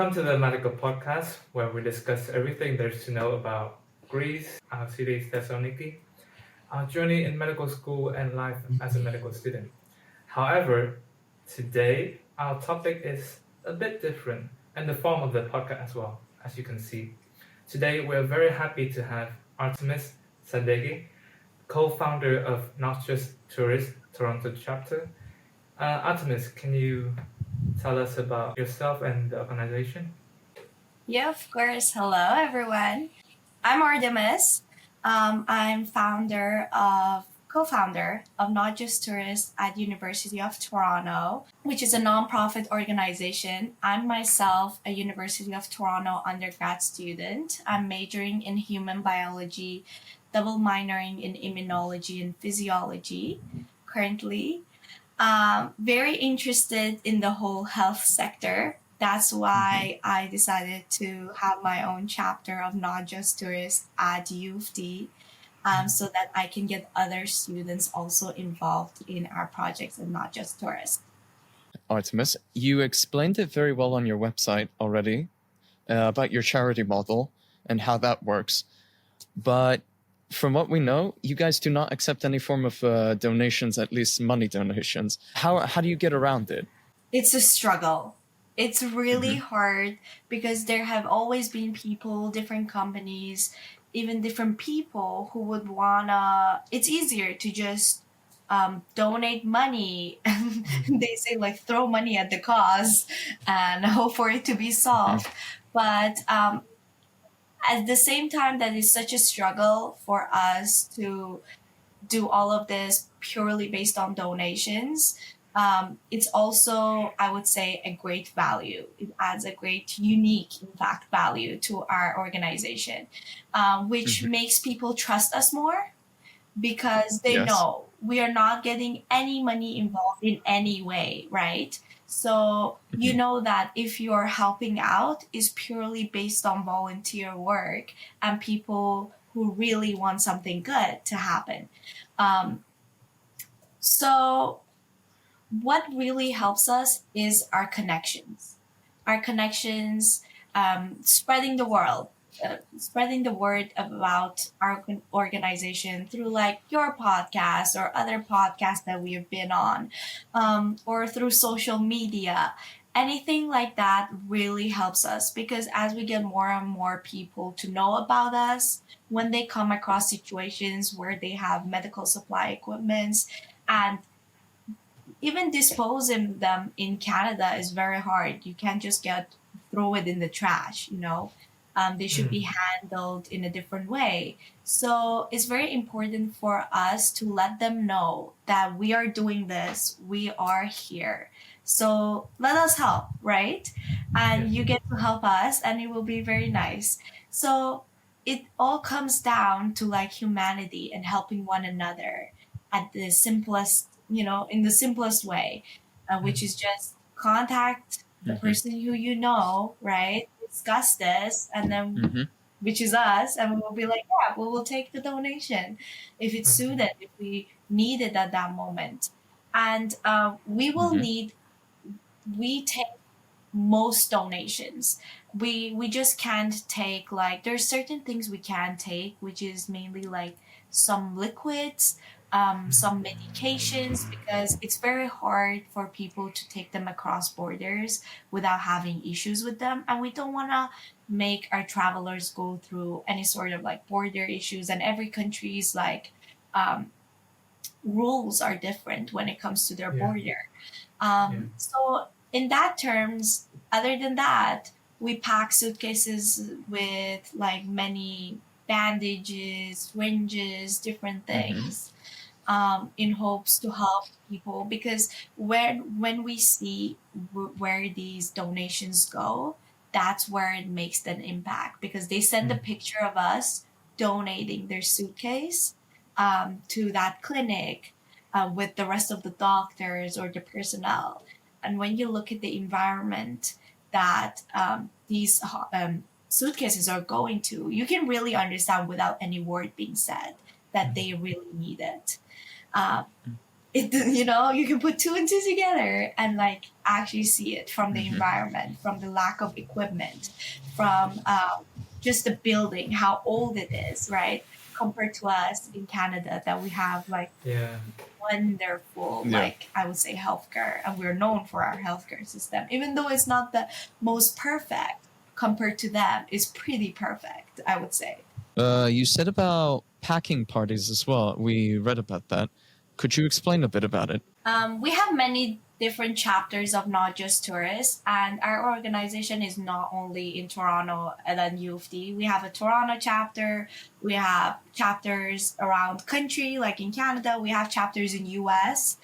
Welcome to the Medical Podcast, where we discuss everything there's to know about Greece, our city Thessaloniki, our journey in medical school and life as a medical student. However, today our topic is a bit different, and the form of the podcast as well, as you can see. Today we're very happy to have Artemis Sadeghi, co-founder of Not Just Tourist Toronto chapter. Artemis, can you tell us about yourself and the organization? Yeah, of course. Hello, everyone. I'm Artemis. I'm co-founder of Not Just Tourists at University of Toronto, which is a nonprofit organization. I'm myself a University of Toronto undergrad student. I'm majoring in human biology, double minoring in immunology and physiology currently. Very interested in the whole health sector. That's why I decided to have my own chapter of Not Just Tourists at U of T, so that I can get other students also involved in our projects and not just tourists. Artemis, you explained it very well on your website already about your charity model and how that works. But from what we know, you guys do not accept any form of donations, at least money donations. How do you get around it? It's a struggle. It's really hard because there have always been people, different companies, even different people who would wanna. It's easier to just donate money, and they say like throw money at the cause and hope for it to be solved. But at the same time, that is such a struggle for us to do all of this purely based on donations. It's also, I would say, a great value. It adds a great, unique, in fact, value to our organization, which makes people trust us more because they know we are not getting any money involved in any way, right? So you know that if you're helping out is purely based on volunteer work and people who really want something good to happen. So what really helps us is our connections. Our connections, spreading the word about our organization through like your podcast or other podcasts that we have been on, or through social media. Anything like that really helps us because as we get more and more people to know about us, when they come across situations where they have medical supply equipments and even disposing them in Canada is very hard. You can't just throw it in the trash, you know. They should be handled in a different way. So it's very important for us to let them know that we are doing this, we are here. So let us help, right? And you get to help us, and it will be very nice. So it all comes down to like humanity and helping one another at the simplest, in the simplest way, which is just contact the person who you know, right? Discuss this, and then which is us, and we will be like, yeah, we will take the donation if it's suited, if we need it at that moment, and we take most donations. We just can't take like there's certain things we can take, which is mainly like some liquids, some medications, because it's very hard for people to take them across borders without having issues with them. And we don't want to make our travelers go through any sort of like border issues. And every country's like rules are different when it comes to their border. So in that terms, other than that, we pack suitcases with like many bandages, syringes, different things, in hopes to help people. Because when we see where these donations go, that's where it makes an impact. Because they send a picture of us donating their suitcase to that clinic with the rest of the doctors or the personnel. And when you look at the environment that these suitcases are going to, you can really understand without any word being said that they really need it. it, you can put two and two together and like actually see it from the environment, from the lack of equipment, from just the building, how old it is, right? Compared to us in Canada, that we have like Yeah. wonderful, Yeah. like I would say, healthcare, and we're known for our healthcare system. Even though it's not the most perfect, compared to them, it's pretty perfect, I would say. You said about packing parties as well. We read about that. Could you explain a bit about it? We have many different chapters of Not Just Tourists, and our organization is not only in Toronto and then U of D. We have a Toronto chapter, we have chapters around country, like in Canada, we have chapters in US,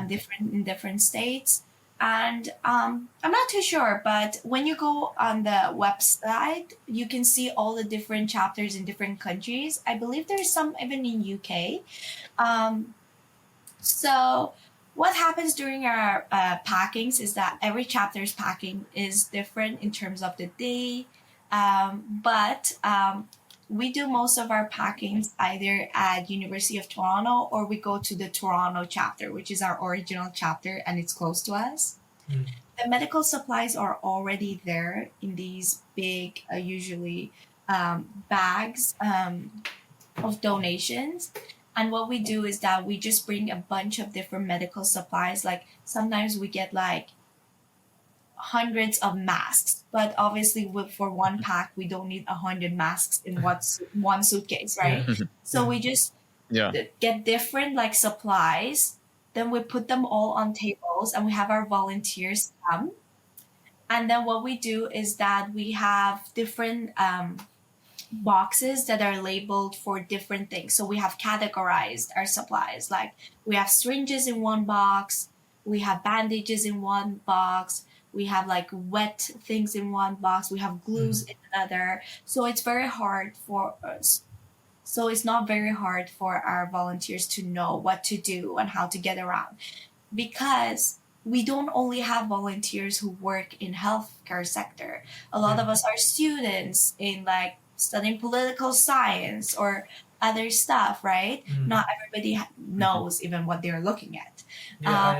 different states. And I'm not too sure, but when you go on the website, you can see all the different chapters in different countries. I believe there's some even in UK. So what happens during our packings is that every chapter's packing is different in terms of the day. But we do most of our packings either at University of Toronto, or we go to the Toronto chapter, which is our original chapter, and it's close to us. The medical supplies are already there in these big, usually bags of donations. And what we do is that we just bring a bunch of different medical supplies. Like sometimes we get like hundreds of masks, but obviously for one pack, we don't need 100 masks in one suitcase, right? So we just get different like supplies. Then we put them all on tables, and we have our volunteers come. And then what we do is that we have different boxes that are labeled for different things. So we have categorized our supplies. Like we have syringes in one box, we have bandages in one box, we have like wet things in one box, we have glues in another. So it's very hard for us. So it's not very hard for our volunteers to know what to do and how to get around, because we don't only have volunteers who work in healthcare sector. A lot of us are students in like studying political science or other stuff, right? Not everybody knows even what they're looking at. Yeah,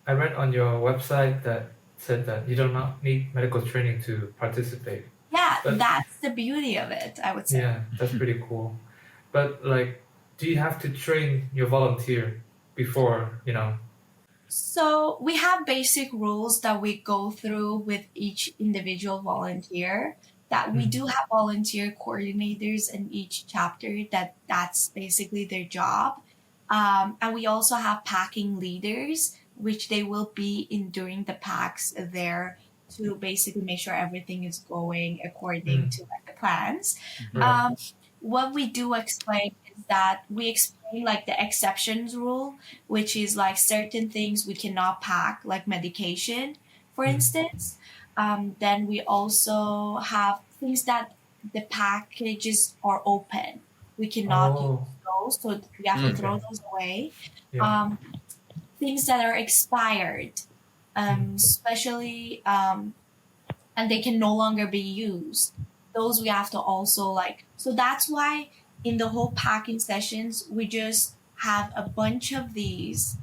I read on your website that said that you do not need medical training to participate. Yeah, But- that's the beauty of it, I would say. Yeah, that's pretty cool. But like, do you have to train your volunteer before, So we have basic rules that we go through with each individual volunteer. That we do have volunteer coordinators in each chapter. That's basically their job, and we also have packing leaders, which they will be in during the packs there to basically make sure everything is going according to like the plans. Right. What we do explain is that we explain like the exceptions rule, which is like certain things we cannot pack, like medication, for instance. Then we also have things that the packages are open. We cannot use those, so we have to throw those away. Yeah. Things that are expired, especially, and they can no longer be used. Those we have to also like. So that's why in the whole packing sessions, we just have a bunch of these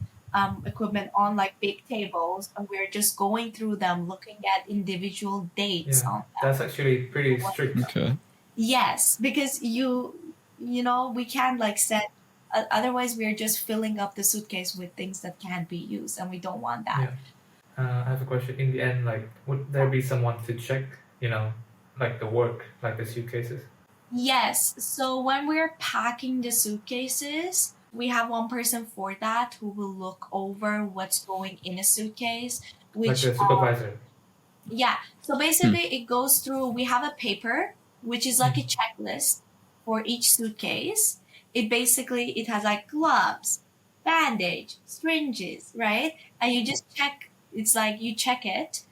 equipment on like big tables, and we're just going through them, looking at individual dates on them. That's actually pretty strict. Okay. Yes, because we can't like set. Otherwise, we're just filling up the suitcase with things that can't be used, and we don't want that. Yeah. I have a question. In the end, like, would there be someone to check, like the work, like the suitcases? Yes. So when we're packing the suitcases, we have one person for that who will look over what's going in a suitcase. Like the supervisor. Yeah. So basically, it goes through. We have a paper which is like a checklist for each suitcase. It has like gloves, bandage, syringes, right? And you just check. It's like you check it,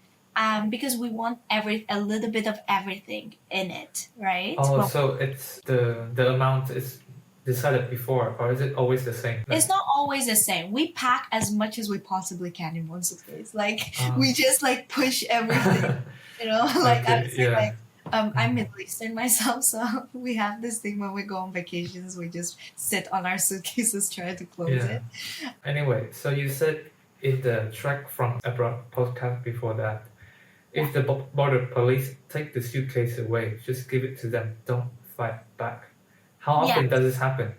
because we want a little bit of everything in it, right? Oh, so it's the amount is decided before, or is it always the same? It's not always the same. We pack as much as we possibly can in one suitcase. Like we just like push everything, like I would say, like I'm Middle Eastern myself, so we have this thing when we go on vacations, we just sit on our suitcases trying to close Yeah. it. Anyway, so you said in the track from abroad podcast before that, if the border police take the suitcase away, just give it to them. Don't fight back. How often Yeah. does this happen?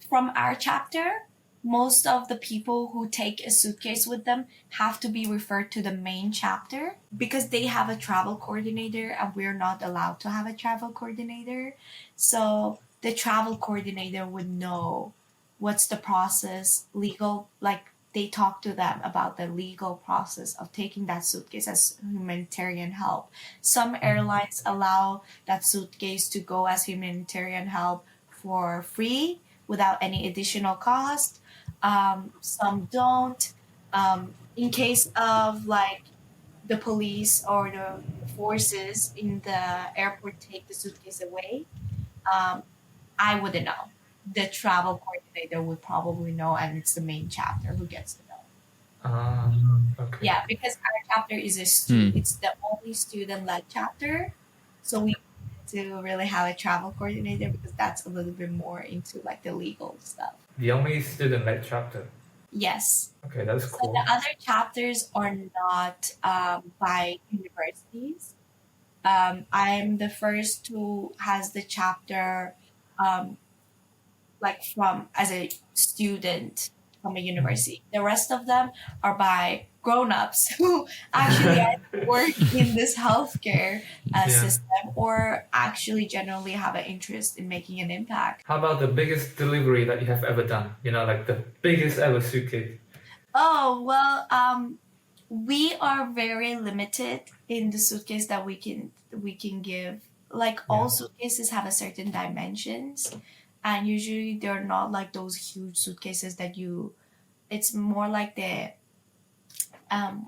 From our chapter, most of the people who take a suitcase with them have to be referred to the main chapter because they have a travel coordinator and we're not allowed to have a travel coordinator. So the travel coordinator would know what's the process, legal, like they talk to them about the legal process of taking that suitcase as humanitarian help. Some airlines allow that suitcase to go as humanitarian help for free without any additional cost. Some don't. In case of like the police or the forces in the airport take the suitcase away, I wouldn't know. The travel coordinator would probably know, and it's the main chapter who gets to know. Okay. Yeah, because our chapter is it's the only student-led chapter, so we need to really have a travel coordinator because that's a little bit more into like the legal stuff. The only student-led chapter. Yes. Okay, that's So cool. the other chapters are not by universities. I'm the first who has the chapter like from as a student from a university. The rest of them are by grown-ups who actually work in this healthcare system or actually generally have an interest in making an impact. How about the biggest delivery that you have ever done? You know, like the biggest ever suitcase. Oh, well, we are very limited in the suitcase that we can give. Like all suitcases have a certain dimensions, and usually they're not like those huge suitcases that you. It's more like the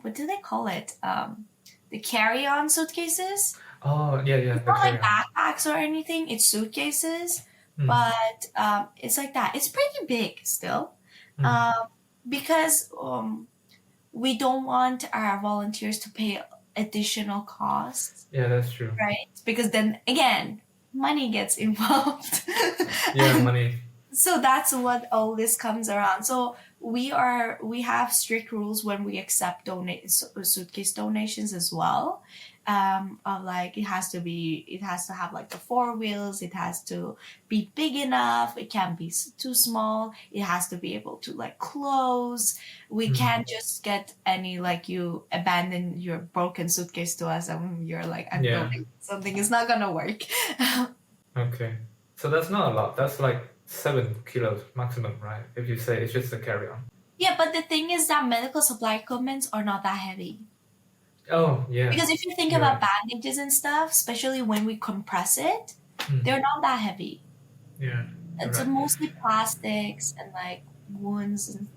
what do they call it? The carry-on suitcases. Oh, yeah. It's not like backpacks or anything. It's suitcases, but it's like that. It's pretty big still, because we don't want our volunteers to pay additional costs. Yeah, that's true. Right? Because then again, money gets involved. Yeah, money. So that's what all this comes around. So we have strict rules when we accept suitcase donations as well. Of like it has to have like the 4 wheels. It has to be big enough. It can't be too small. It has to be able to like close. We can't just get any like you abandon your broken suitcase to us and you're like I'm donating something. It's not gonna work. Okay, so that's not a lot. That's like 7 kilos maximum, right? If you say it's just a carry-on. Yeah, but the thing is that medical supply equipments are not that heavy. Oh, yeah. Because if you think about bandages and stuff, especially when we compress it, they're not that heavy. Yeah. It's mostly plastics and like wounds and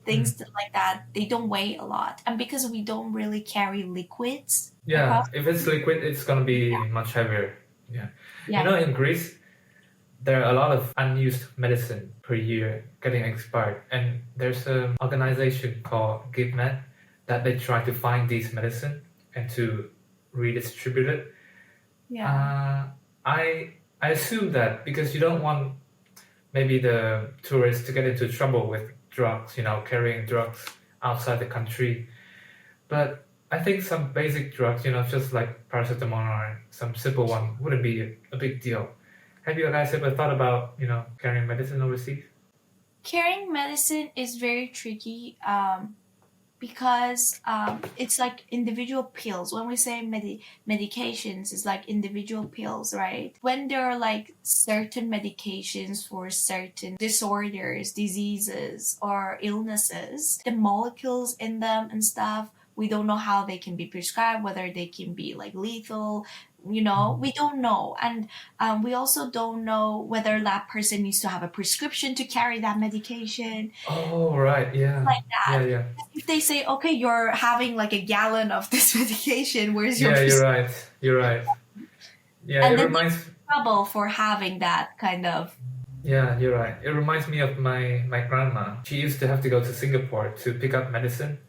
things like that. They don't weigh a lot. And because we don't really carry liquids. Yeah, if it's liquid, it's going to be much heavier. Yeah. You know, in Greece, there are a lot of unused medicine per year getting expired. And there's an organization called GiveMed that they try to find these medicine and to redistribute it. Yeah. I assume that because you don't want maybe the tourists to get into trouble with drugs, you know, carrying drugs outside the country. But I think some basic drugs, you know, just like paracetamol or some simple one wouldn't be a big deal. Have you guys ever thought about, you know, carrying medicine overseas? Carrying medicine is very tricky because it's like individual pills. When we say medications, it's like individual pills, right? When there are like certain medications for certain disorders, diseases, or illnesses, the molecules in them and stuff, we don't know how they can be prescribed, whether they can be like lethal. You know, we don't know. And we also don't know whether that person needs to have a prescription to carry that medication. Oh, right. Yeah. Like that. Yeah. If they say, okay, you're having like a gallon of this medication, where's your prescription? You're right. Yeah, and it then reminds trouble for having that kind of. Yeah, you're right. It reminds me of my grandma. She used to have to go to Singapore to pick up medicine.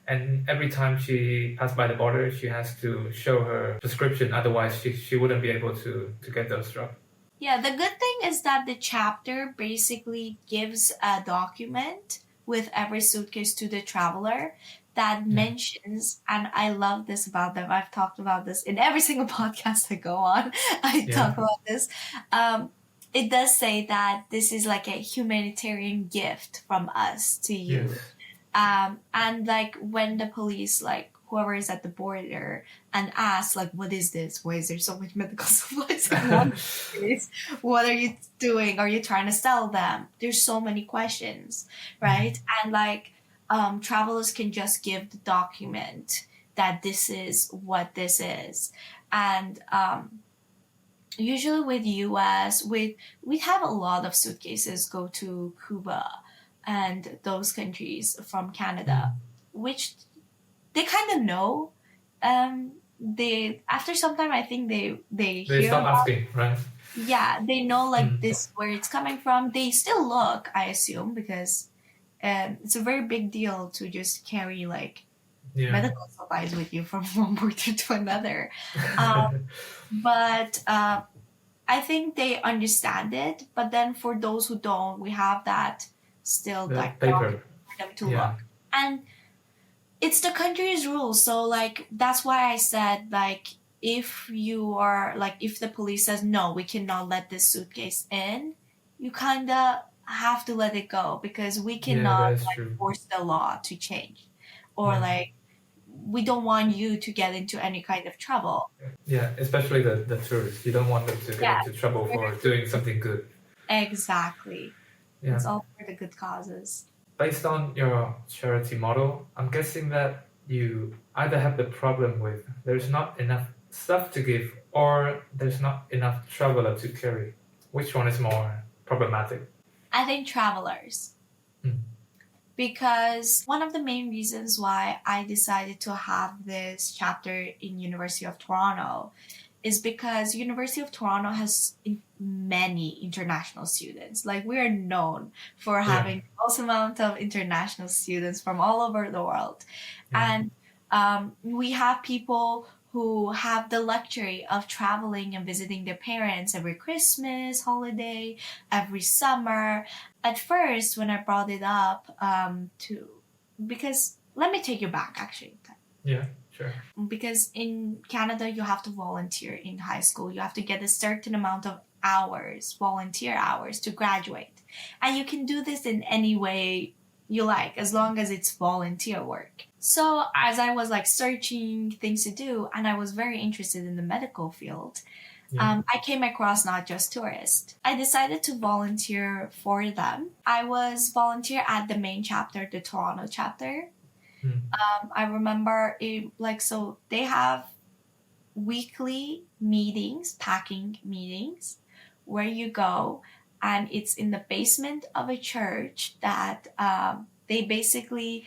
And every time she passed by the border, she has to show her prescription. Otherwise, she wouldn't be able to get those drugs. Yeah, the good thing is that the chapter basically gives a document with every suitcase to the traveler that mentions, and I love this about them. I've talked about this in every single podcast I go on. I talk about this. It does say that this is like a humanitarian gift from us to you. Yes. And like when the police, like whoever is at the border, and asks like, what is this? Why is there so much medical supplies? What are you doing? Are you trying to sell them? There's so many questions, right? And like travelers can just give the document that this is what this is. And usually with US, we have a lot of suitcases go to Cuba and those countries from Canada, which they kind of know. They after some time, I think they hear stop asking, right? Yeah, they know like this where it's coming from. They still look, I assume, because it's a very big deal to just carry like medical supplies with you from one border to another. But I think they understand it. But then for those who don't, we have that still like paper for them to look. And it's the country's rules. So like that's why I said like if you are like if the police says no, we cannot let this suitcase in, you kinda have to let it go because we cannot like force the law to change. Or like we don't want you to get into any kind of trouble. Yeah, especially the tourists. You don't want them to get into trouble for doing something good. Exactly. Yeah. It's all for the good causes. Based on your charity model, I'm guessing that you either have the problem with there's not enough stuff to give or there's not enough traveler to carry. Which one is more problematic? I think travelers. Because one of the main reasons why I decided to have this chapter in University of Toronto is because University of Toronto has many international students. Like we are known for having the most amount of international students from all over the world. And we have people who have the luxury of traveling and visiting their parents every Christmas holiday, every summer. At first, when I brought it up because let me take you back actually. Yeah, sure. Because in Canada, you have to volunteer in high school. You have to get a certain amount of hours, volunteer hours to graduate. And you can do this in any way you like, as long as it's volunteer work. So as I was like searching things to do, and I was very interested in the medical field, I came across Not Just Tourist. I decided to volunteer for them. I was volunteer at the main chapter, the Toronto chapter. I remember so they have weekly meetings, packing meetings, where you go and it's in the basement of a church that they basically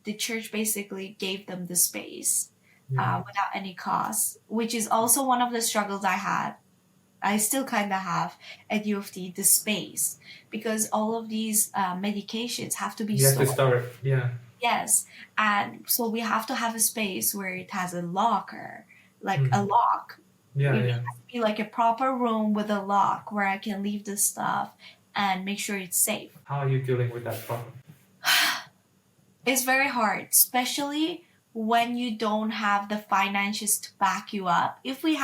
the church basically gave them the space without any cost, which is also one of the struggles I had. I still kind of have at U of T, the space, because all of these medications have to be stored. You have to store it, Yes, and so we have to have a space where it has a locker, like a lock. It has to be like a proper room with a lock where I can leave the stuff and make sure it's safe. How are you dealing with that problem? It's very hard, especially when you don't have the finances to back you up. If we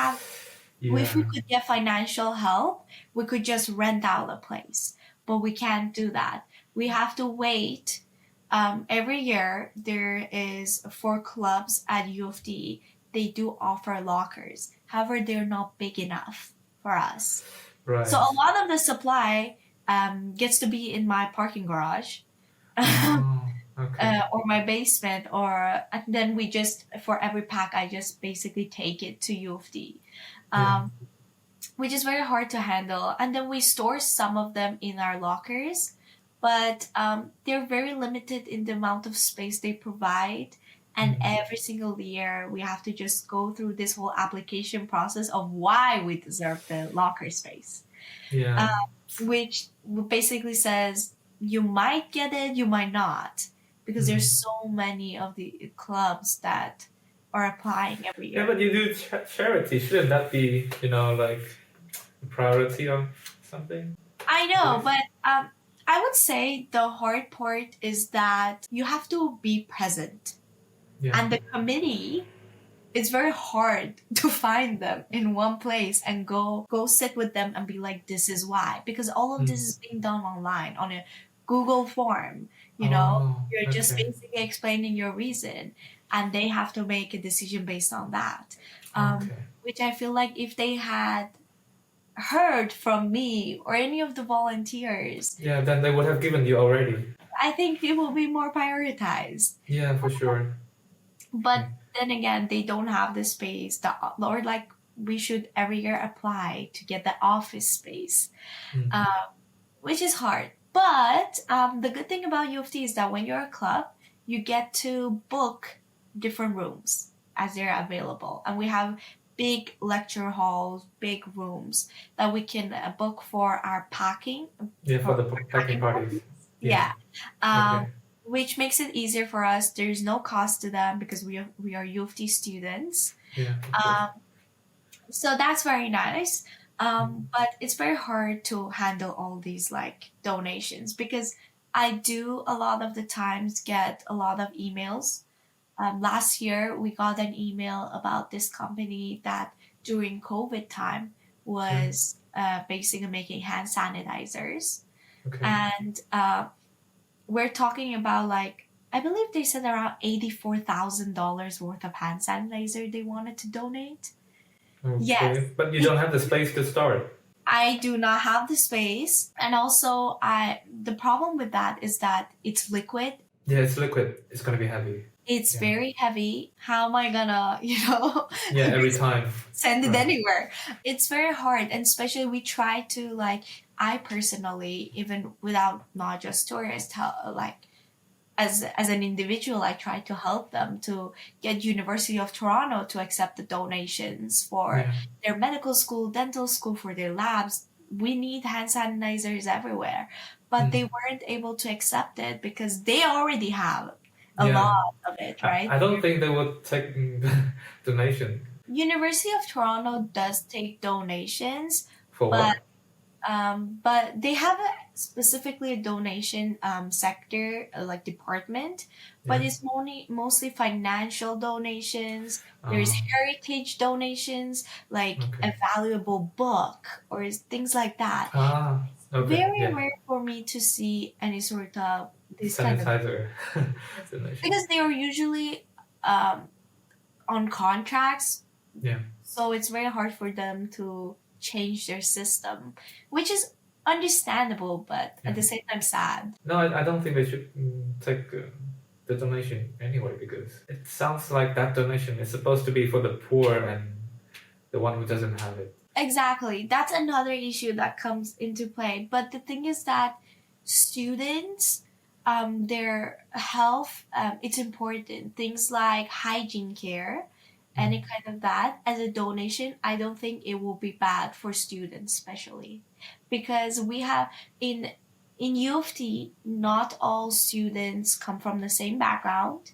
could get financial help, we could just rent out a place, but we can't do that. We have to wait. Every year there is 4 clubs at U of D. They do offer lockers. However, they're not big enough for us. Right. So a lot of the supply gets to be in my parking garage. Okay. Or my basement, and then we just, for every pack, I just basically take it to U of D, which is very hard to handle. And then we store some of them in our lockers, but they're very limited in the amount of space they provide. And every single year, we have to just go through this whole application process of why we deserve the locker space, which basically says you might get it, you might not. because there's so many of the clubs that are applying every year. Yeah, but you do charity. Shouldn't that be, like a priority or something? I know, Please. but I would say the hard part is that you have to be present. Yeah. And the committee, it's very hard to find them in one place and go sit with them and be like, this is why. Because all of this is being done online on a Google form. Oh, You're just okay. basically explaining your reason, and they have to make a decision based on that. Okay. Which I feel like if they had heard from me or any of the volunteers, Yeah, then they would have given you already. I think it will be more prioritized. Yeah, for sure. But then again, they don't have the space, or like we should every year apply to get the office space, which is hard. But the good thing about U of T is that when you're a club, you get to book different rooms as they're available. And we have big lecture halls, big rooms that we can book for our packing. Yeah, for the packing parties. Yeah. Okay. Which makes it easier for us. There's no cost to them because we are U of T students. Yeah. of course. So that's very nice. But it's very hard to handle all these like donations because I do a lot of the times get a lot of emails. Last year we got an email about this company that during COVID time was basically making hand sanitizers. Okay. And we're talking about like, I believe they said around $84,000 worth of hand sanitizer they wanted to donate. Okay. Yes. But you don't have the space to start. I do not have the space, and also the problem with that is that it's liquid. Yeah, it's liquid. It's gonna be heavy. It's very heavy. How am I gonna, Yeah, every time. send it Right. anywhere? It's very hard, and especially we try to like. I personally, even without not just tourists, like as an individual, I try to help them to get University of Toronto to accept the donations for Yeah. their medical school, dental school, for their labs. We need hand sanitizers everywhere, but they weren't able to accept it because they already have a Yeah. lot of it, right? I don't think they would take donation University of Toronto does take donations, for but what? but they have specifically a donation sector, like department, but Yeah. it's mostly financial donations. There's heritage donations, like Okay. a valuable book or things like that. Okay. Very Yeah. rare for me to see any sort of this kind of, Sanitizer donation. because they are usually on contracts. Yeah. So it's very hard for them to change their system, which is understandable, but at the same time sad. No, I don't think they should take the donation anyway, because it sounds like that donation is supposed to be for the poor and the one who doesn't have it. Exactly. That's another issue that comes into play. But the thing is that students, their health, it's important. Things like hygiene care, any kind of that, as a donation, I don't think it will be bad for students, especially because we have in U of T, not all students come from the same background.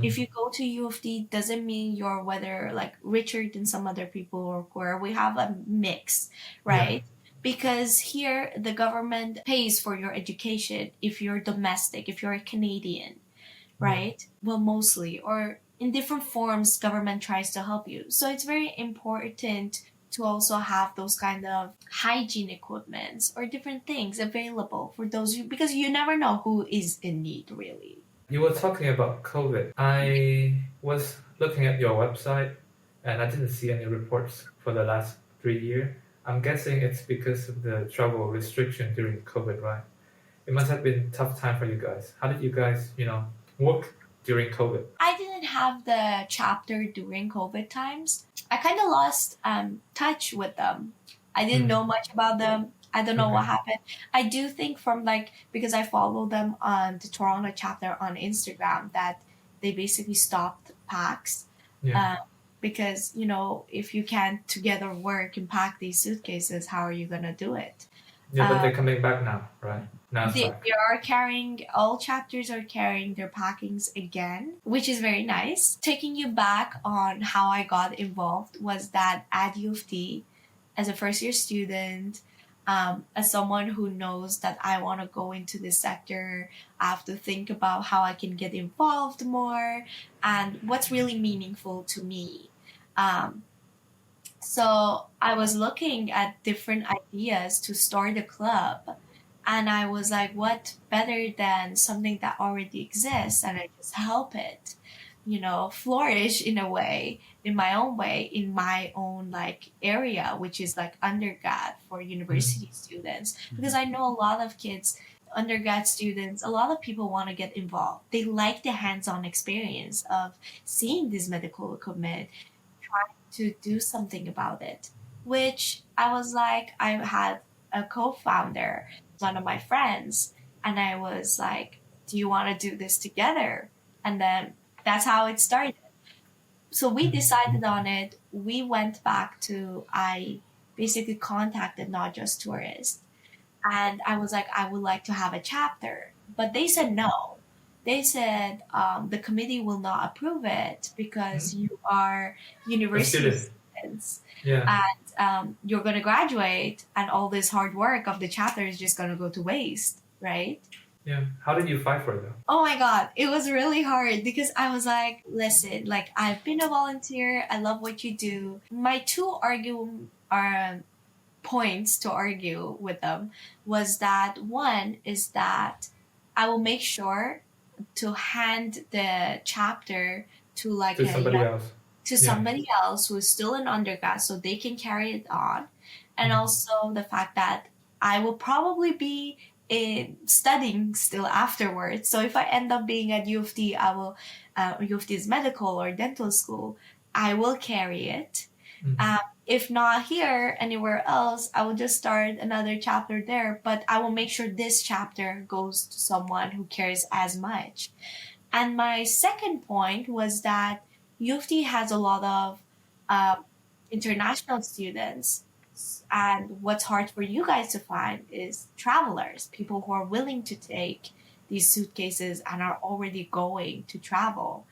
If you go to U of T, doesn't mean you're whether like richer than some other people or poorer. We have a mix, right? Because here the government pays for your education if you're domestic, if you're a Canadian, right? Well, mostly, or in different forms, government tries to help you. So it's very important to also have those kind of hygiene equipments or different things available for those because you never know who is in need, really. You were talking about COVID. I was looking at your website and I didn't see any reports for the last 3 years. I'm guessing it's because of the travel restriction during COVID, right? It must have been a tough time for you guys. How did you guys, work during COVID? I didn't have the chapter during COVID times. I kind of lost touch with them. I didn't know much about them. I don't know what happened. I do think from because I follow them on the Toronto chapter on Instagram, that they basically stopped packs. Yeah. Because, if you can't together work and pack these suitcases, how are you going to do it? Yeah, but they're coming back now, right? Now it's They, 5. they are carrying, all chapters are carrying their packings again, which is very nice. Taking you back on how I got involved was that at U of T, as a first year student, as someone who knows that I want to go into this sector, I have to think about how I can get involved more and what's really meaningful to me. Um, so I was looking at different ideas to start a club. And I was like, what better than something that already exists? And I just help it, flourish in a way, in my own way, in my own like area, which is like undergrad for university students. Because I know a lot of kids, undergrad students, a lot of people want to get involved. They like the hands-on experience of seeing this medical equipment, trying to do something about it, which I was like, I had a co-founder, one of my friends, and I was like, do you want to do this together? And then that's how it started. So we decided on it. We went back to, I basically contacted Not Just Tourists, and I was like, I would like to have a chapter. But they said no. They said the committee will not approve it because you are university students. Yeah. And you're going to graduate, and all this hard work of the chapter is just going to go to waste, right? Yeah. How did you fight for it though? Oh my God, it was really hard because I was like, listen, like I've been a volunteer. I love what you do. My two points to argue with them was that one is that I will make sure to hand the chapter to like To somebody else. to somebody else who is still an undergrad so they can carry it on. And also the fact that I will probably be studying still afterwards. So if I end up being at U of T, I will, U of T's medical or dental school, I will carry it. If not here, anywhere else, I will just start another chapter there. But I will make sure this chapter goes to someone who cares as much. And my second point was that U of T has a lot of international students, and what's hard for you guys to find is travelers, people who are willing to take these suitcases and are already going to travel.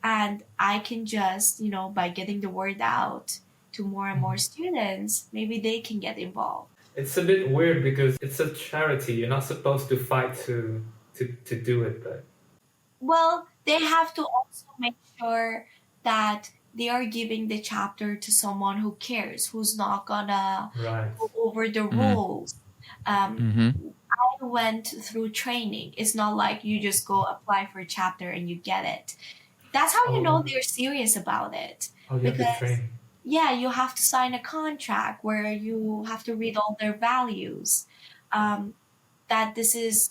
And I can just, by getting the word out to more and more students, maybe they can get involved. It's a bit weird because it's a charity. You're not supposed to fight to do it, but Well, they have to also make sure that they are giving the chapter to someone who cares, who's not gonna right. go over the rules. I went through training. It's not like you just go apply for a chapter and you get it. That's how you know they're serious about it. Oh, you have to train. Yeah, you have to sign a contract where you have to read all their values. That this is,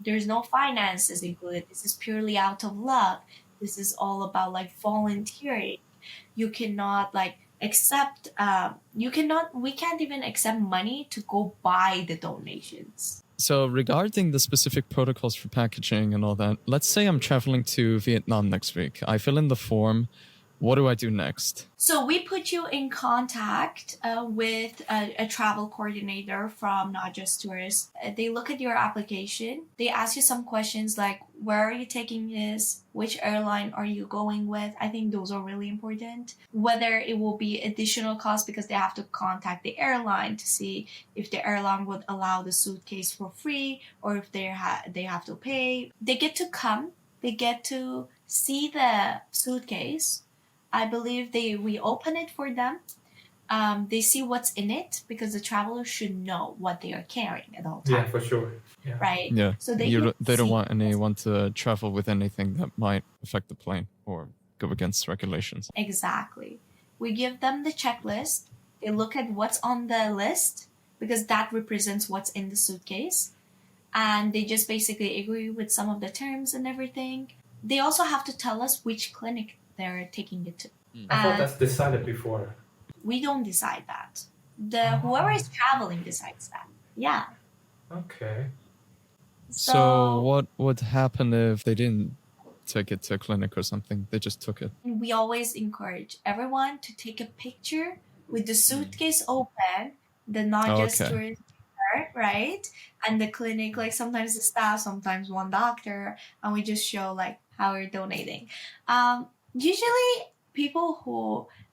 there's no finances included. This is purely out of luck. This is all about like volunteering. You cannot like accept, we can't even accept money to go buy the donations. So regarding the specific protocols for packaging and all that, let's say I'm traveling to Vietnam next week. I fill in the form. What do I do next? So we put you in contact with a travel coordinator from Not Just Tourists. They look at your application. They ask you some questions like, where are you taking this? Which airline are you going with? I think those are really important. Whether it will be additional cost because they have to contact the airline to see if the airline would allow the suitcase for free or if they have to pay. They get to come. They get to see the suitcase. I believe we open it for them. They see what's in it because the traveler should know what they are carrying at all times. Yeah, for sure. Yeah. Right? Yeah. So they don't want anyone to travel with anything that might affect the plane or go against regulations. Exactly. We give them the checklist. They look at what's on the list because that represents what's in the suitcase. And they just basically agree with some of the terms and everything. They also have to tell us which clinic they're taking it to. I thought that's decided before. We don't decide that. Whoever is traveling decides that. Yeah. Okay. So what would happen if they didn't take it to a clinic or something? They just took it. We always encourage everyone to take a picture with the suitcase open, the Not Just Tourist picture, right? And the clinic, like sometimes the staff, sometimes one doctor, and we just show like how we're donating. Usually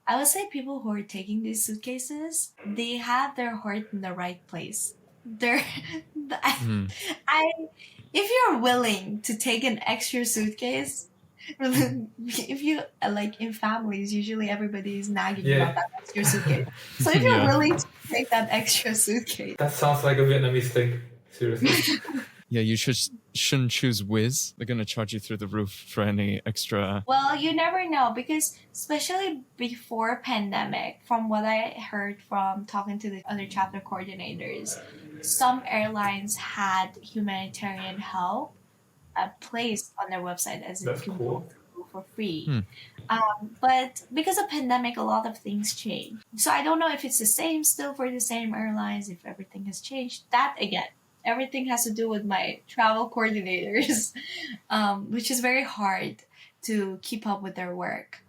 I would say people who are taking these suitcases, they have their heart in the right place. They're, I, if you're willing to take an extra suitcase, if you like in families, usually everybody is nagging Yeah. about that extra suitcase. So if you're Yeah. willing to take that extra suitcase, That sounds like a Vietnamese thing. Seriously. Yeah, you shouldn't choose Wiz. They're gonna charge you through the roof for any extra. well, you never know because especially before pandemic, from what I heard from talking to the other chapter coordinators, some airlines had humanitarian help placed on their website as That's if you cool. go for free. But because of pandemic, a lot of things changed. So I don't know if it's the same still for the same airlines, if everything has changed. That again, everything has to do with my travel coordinators, which is very hard to keep up with their work.